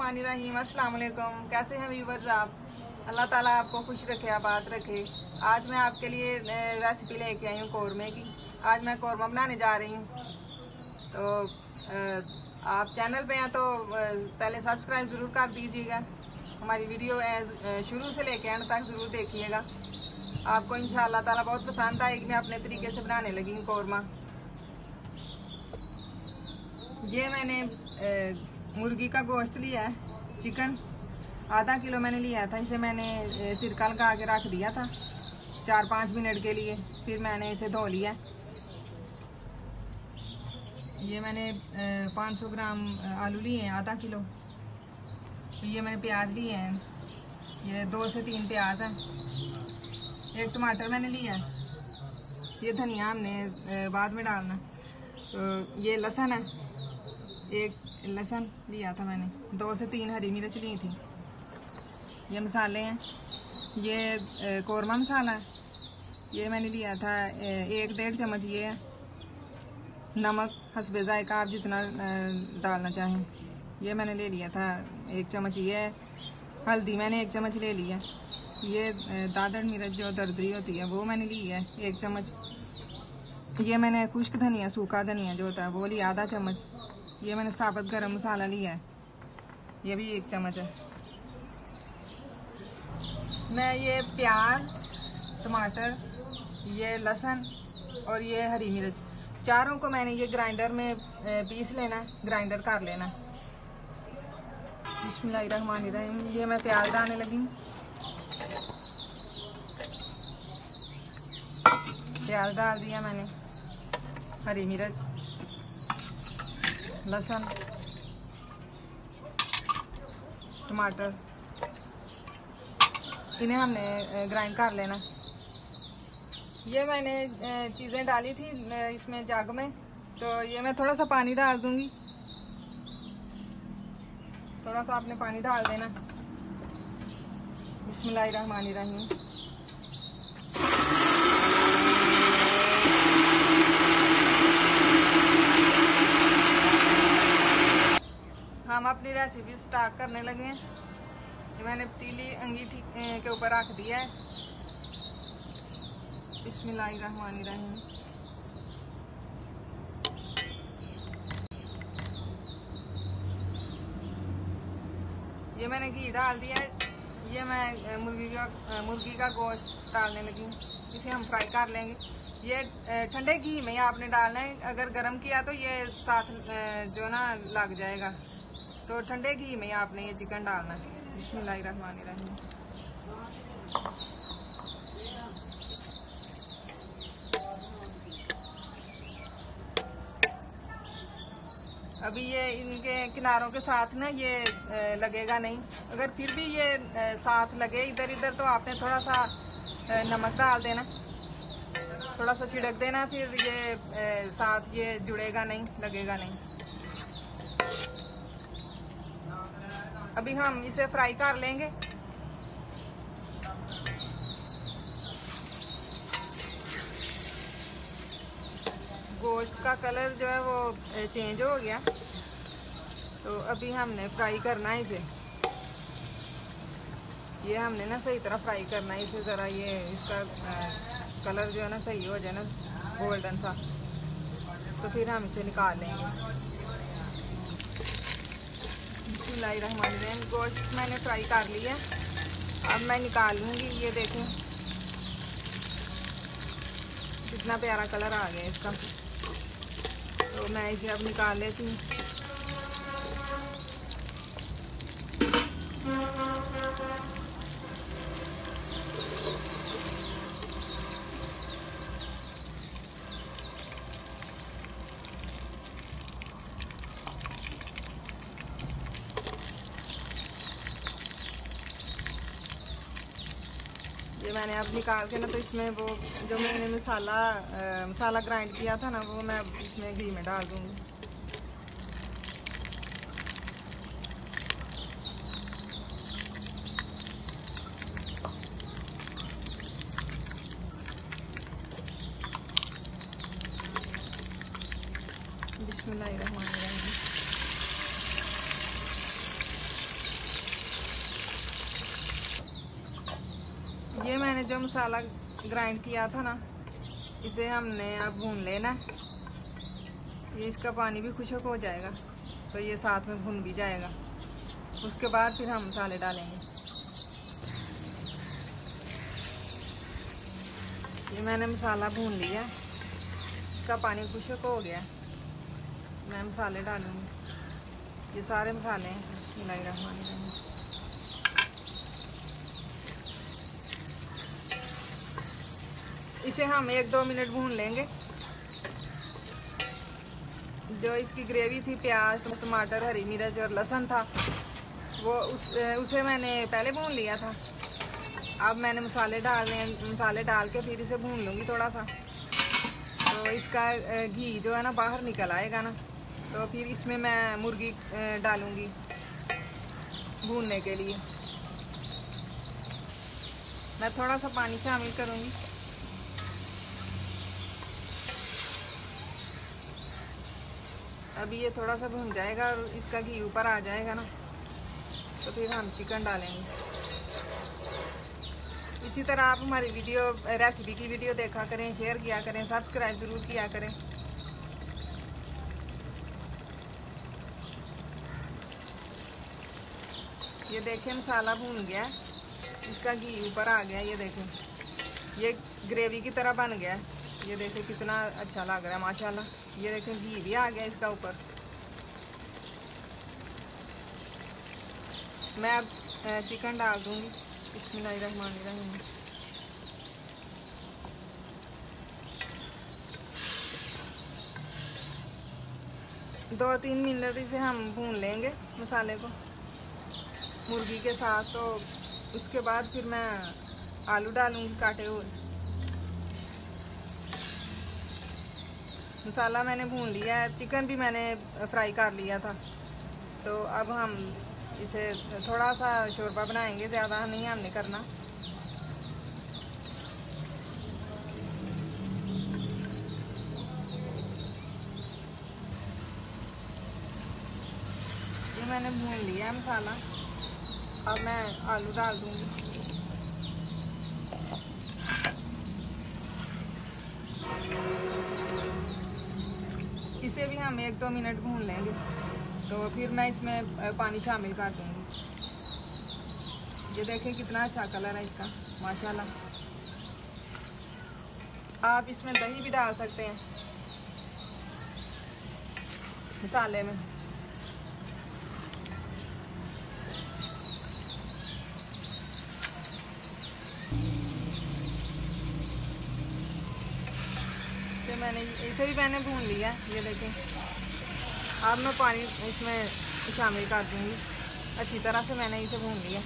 बिस्मिल्लाहिर्रहमानिर्रहीम। अस्सलाम वालेकुम। कैसे हैं व्यूवर्स आप? अल्लाह ताला आपको खुश रखे, आबाद रखे। आज मैं आपके लिए रेसिपी लेके आई हूँ कौरमे की। आज मैं कौरमा बनाने जा रही हूँ। तो आप चैनल पे हैं तो पहले सब्सक्राइब ज़रूर कर दीजिएगा। हमारी वीडियो शुरू से लेके एंड तक ज़रूर देखिएगा। आपको इंशाअल्लाह ताला बहुत पसंद आएगी। मैं अपने तरीके से बनाने लगी हूँ कौरमा। ये मैंने मुर्गी का गोश्त लिया है, चिकन आधा किलो मैंने लिया था। इसे मैंने सिरका लगा के रख दिया था 4-5 मिनट के लिए। फिर मैंने इसे धो लिया। ये मैंने 500 ग्राम आलू लिए हैं, आधा किलो। ये मैंने प्याज लिए हैं, ये 2 से 3 प्याज हैं। एक टमाटर मैंने लिया है। ये धनिया हमने बाद में डालना। तो ये लहसुन है, एक लहसुन लिया था मैंने। 2 से 3 हरी मिर्च ली थी। ये मसाले हैं, ये कौरमा मसाला है, ये मैंने लिया था 1-1.5 चम्मच। ये है नमक हस्बे जायका, आप जितना डालना चाहें। ये मैंने ले लिया था 1 चम्मच। ये हल्दी मैंने 1 चम्मच ले लिया। ये दादड़ मिर्च जो दरदरी होती है वो मैंने ली है 1 चम्मच। ये मैंने खुश्क धनिया, सूखा धनिया जो होता है वो लिया आधा चम्मच। ये मैंने साबुत गरम मसाला लिया है, ये भी 1 चम्मच है। मैं ये प्याज, टमाटर, ये लहसुन और ये हरी मिर्च चारों को मैंने ये ग्राइंडर में पीस लेना, ग्राइंडर कर लेना। बिस्मिल्लाहिर्रहमानिर्रहीम। ये मैं प्याज डालने लगी हूँ। प्याज डाल दिया मैंने, हरी मिर्च, लहसुन, टमाटर, इन्हें हमने ग्राइंड कर लेना। ये मैंने चीज़ें डाली थी इसमें जग में, तो ये मैं थोड़ा सा पानी डाल दूंगी। थोड़ा सा आपने पानी डाल देना। बिस्मिल्लाहिर्रहमानिर्रहीम। हम अपनी रेसिपी स्टार्ट करने लगे हैं। ये मैंने पतीली अंगीठी के ऊपर रख दिया है। बिस्मिल्लाहिर्रहमानिर्रहीम। ये मैंने घी डाल दिया है। ये मैं मुर्गी का गोश्त डालने लगी हूँ। इसे हम फ्राई कर लेंगे। ये ठंडे घी में आपने डालना है। अगर गर्म किया तो ये साथ जो ना लग जाएगा। तो ठंडे घी में आपने ये चिकन डालना है। बिस्मिल्लाहिर्रहमानिर्रहीम। अभी ये इनके किनारों के साथ ना ये लगेगा नहीं। अगर फिर भी ये साथ लगे इधर इधर तो आपने थोड़ा सा नमक डाल देना, थोड़ा सा छिड़क देना। फिर ये साथ ये जुड़ेगा नहीं, लगेगा नहीं। अभी हम इसे फ्राई कर लेंगे। गोश्त का कलर जो है वो चेंज हो गया, तो अभी हमने फ्राई करना है इसे। ये हमने ना सही तरह फ्राई करना है इसे। ज़रा ये इसका कलर जो है ना सही हो जाए ना, गोल्डन सा, तो फिर हम इसे निकाल लेंगे। बिस्मिल्लाहिर्रहमानिर्रहीम। गोश्त मैंने फ्राई कर लिया, अब मैं निकाल लूँगी। ये देखें कितना प्यारा कलर आ गया इसका। तो मैं इसे अब निकाल लेती हूँ। ये मैंने अब निकाल के ना, तो इसमें वो जो मैंने मसाला ग्राइंड किया था ना, वो मैं इसमें घी में डाल दूँगी। बिस्मिल्लाहिर्रहमानिर्रहीम। ये मैंने जो मसाला ग्राइंड किया था ना, इसे हमने अब भून लेना। ये इसका पानी भी खुश्क हो जाएगा तो ये साथ में भून भी जाएगा। उसके बाद फिर हम मसाले डालेंगे। ये मैंने मसाला भून लिया, इसका पानी खुश्क हो गया। मैं मसाले डालूँगी। ये सारे मसाले हैं। बिस्मिल्लाहिर्रहमानिर्रहीम। इसे हम 1-2 मिनट भून लेंगे। जो इसकी ग्रेवी थी, प्याज, टमाटर, हरी मिर्च और लहसुन था, वो उसे मैंने पहले भून लिया था। अब मैंने मसाले डाल के फिर इसे भून लूँगी थोड़ा सा। तो इसका घी जो है ना बाहर निकल आएगा ना, तो फिर इसमें मैं मुर्गी डालूँगी भूनने के लिए। मैं थोड़ा सा पानी शामिल करूँगी। अभी ये थोड़ा सा भून जाएगा और इसका घी ऊपर आ जाएगा ना, तो फिर हम चिकन डालेंगे। इसी तरह आप हमारी रेसिपी की वीडियो देखा करें, शेयर किया करें, सब्सक्राइब जरूर किया करें। ये देखें मसाला भून गया, इसका घी ऊपर आ गया। ये देखें ये ग्रेवी की तरह बन गया। ये देखें कितना अच्छा लग रहा है माशाल्लाह। ये देखें घी भी आ गया इसका ऊपर। मैं अब चिकन डाल दूंगी। बिस्मिल्लाहिर्रहमानिर्रहीम। दो 3 मिनट इसे हम भून लेंगे मसाले को मुर्गी के साथ। तो उसके बाद फिर मैं आलू डालूंगी काटे हुए। मसाला मैंने भून लिया है, चिकन भी मैंने फ्राई कर लिया था। तो अब हम इसे थोड़ा सा शोरबा बनाएंगे, ज़्यादा नहीं हमने करना। ये मैंने भून लिया है मसाला। अब मैं आलू डाल दूंगी। इसे भी हम 1-2 मिनट भून लेंगे। तो फिर मैं इसमें पानी शामिल कर दूंगी। ये देखें कितना अच्छा कलर है इसका माशाल्लाह। आप इसमें दही भी डाल सकते हैं मसाले में। इसे भी मैंने भून लिया। ये देखें अब मैं पानी इसमें शामिल कर दूंगी। अच्छी तरह से मैंने इसे भून लिया।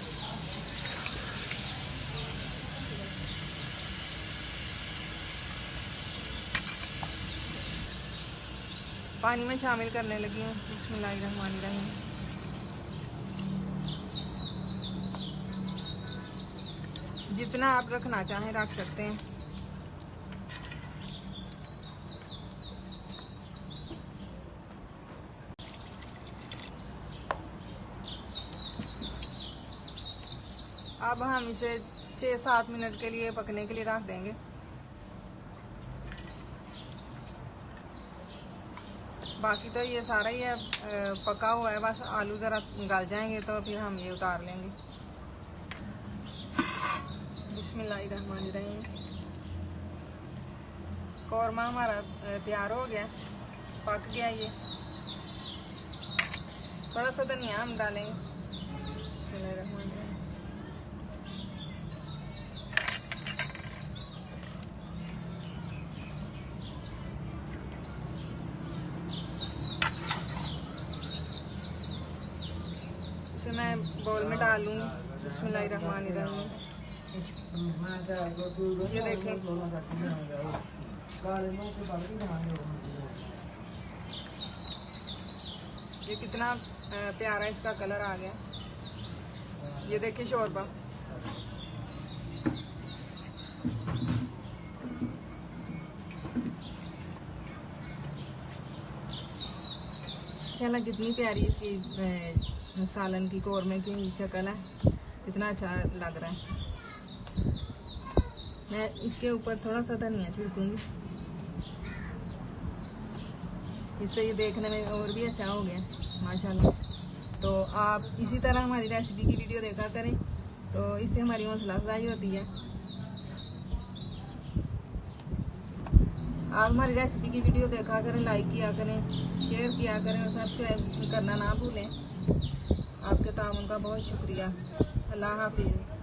पानी में शामिल करने लगी हूँ। बिस्मिल्लाहिर्रहमानिर्रहीम। जितना आप रखना चाहें रख सकते हैं। अब हम इसे 6-7 मिनट के लिए पकने के लिए रख देंगे। बाकी तो ये सारा ही है पका हुआ है, बस आलू ज़रा गल जाएंगे तो फिर हम ये उतार लेंगे। बिस्मिल्लाहिर्रहमानिर्रहीम। कौरमा हमारा तैयार हो गया, पक गया। ये थोड़ा सा धनिया हम डालेंगे। बिस्मिल्लाहिर्रहमानिर्रहीम। इसे मैं बोल में डाल लूँगी। बिस्मिल्लाहिर्रहमानिर्रहीम। ये देखें ये कितना प्यारा इसका कलर आ गया। ये देखें शोरबा। इंशाल्लाह जितनी प्यारी इसकी सालन की कौरमे की शक्ल है, कितना अच्छा लग रहा है। मैं इसके ऊपर थोड़ा सा धनिया छिड़कूंगी, इससे ये देखने में और भी अच्छा हो गया माशाल्लाह। तो आप इसी तरह हमारी रेसिपी की वीडियो देखा करें, तो इससे हमारी हौसला अफजाई होती है। आप हमारी रेसिपी की वीडियो देखा करें, लाइक किया करें, शेयर किया करें और सब्सक्राइब करना ना भूलें। आपके ताउन का बहुत शुक्रिया। अल्लाह हाफिज़।